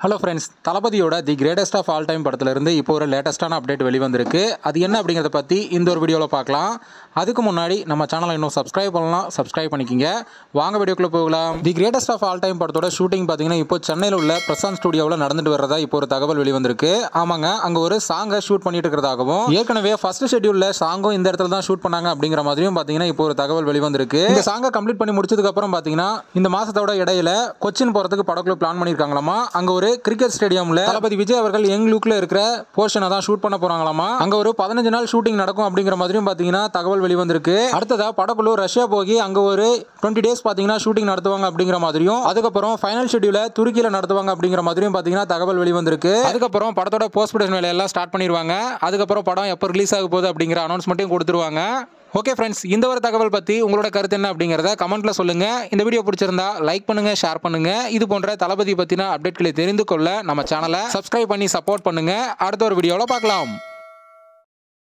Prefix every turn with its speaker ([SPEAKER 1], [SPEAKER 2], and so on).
[SPEAKER 1] Hello friends, தளபதியோட the greatest of all time படத்துலேருந்து இப்போ ஒரு லேட்டஸ்ட்டான அப்டேட் வெளிவந்திருக்கு. அது என்ன அப்படிங்கிறத பற்றி இந்த ஒரு வீடியோவில் பார்க்கலாம். அதுக்கு முன்னாடி நம்ம சேனலை இன்னும் சப்ஸ்கிரைப் பண்ணலாம், சப்ஸ்கிரைப் பண்ணிக்கிங்க. வாங்க வீடியோக்குள்ளே போகலாம். The greatest of all time படத்தோட ஷூட்டிங் பார்த்தீங்கன்னா இப்போ சென்னையில் உள்ள பிரசாந்த் ஸ்டுடியோவில் நடந்துட்டு வரதா இப்போ ஒரு தகவல் வெளிவந்திருக்கு. ஆமாங்க, அங்கே ஒரு சாங்கை ஷூட் பண்ணிட்டு இருக்கிறதாகவும் ஏற்கனவே ஃபர்ஸ்ட் ஷெட்யூலில் சாங்கும் இந்த இடத்துல தான் ஷூட் பண்ணாங்க அப்படிங்கிற மாதிரியும் பார்த்தீங்கன்னா இப்போ ஒரு தகவல் வெளிவந்திருக்கு. இந்த சாங்கை கம்ப்ளீட் பண்ணி முடிச்சதுக்கப்புறம் பார்த்தீங்கன்னா இந்த மாதத்தோட இடையில கொச்சின் போகிறதுக்கு படக்குழு பிளான் பண்ணியிருக்காங்களாமா. அங்கே ஒரு கிரிக்கெட் ஸ்டேடியம்ல தளபதி விஜய் அவர்கள் யங் லுக்ல இருக்கிற போர்ஷனை தான் ஷூட் பண்ண போறாங்களாமா. அங்க ஒரு 15 நாள் ஷூட்டிங் நடக்கும் அப்படிங்கிற மாதிரியும் பாத்தீங்கன்னா தகவல் வெளிவந்திருக்கு. அடுத்ததா படக்குழு ரஷ்யா போய் அங்க ஒரு 20 டேஸ் பாத்தீங்கன்னா ஷூட்டிங் நடத்துவாங்க அப்படிங்கிற மாதிரியும், அதுக்கப்புறம் ஃபைனல் ஷெட்யூல துருக்கியில நடத்துவாங்க அப்படிங்கிற மாதிரியும் பாத்தீங்கன்னா தகவல் வெளிவந்திருக்கு. அதுக்கப்புறம் படத்தோட போஸ்ட் ப்ரொடக்ஷன் வேலையெல்லாம் ஸ்டார்ட் பண்ணிடுவாங்க. அதுக்கப்புறம் படம் எப்போ ரிலீஸ் ஆக போகுது அப்படிங்கிற அனௌன்ஸ்மெண்ட்டையும் கொடுத்துருவாங்க. ஓகே ஃப்ரெண்ட்ஸ், இந்த ஒரு தகவல் பற்றி உங்களோட கருத்து என்ன அப்படிங்கிறத கமெண்ட்ல சொல்லுங்க. இந்த வீடியோ பிடிச்சிருந்தா லைக் பண்ணுங்க, ஷேர் பண்ணுங்க. இது போன்ற தளபதி பற்றின அப்டேட்களை தெரிந்து கொள்ள நம்ம சேனலை சப்ஸ்கிரைப் பண்ணி சப்போர்ட் பண்ணுங்க. அடுத்த ஒரு வீடியோவில் பார்க்கலாம்.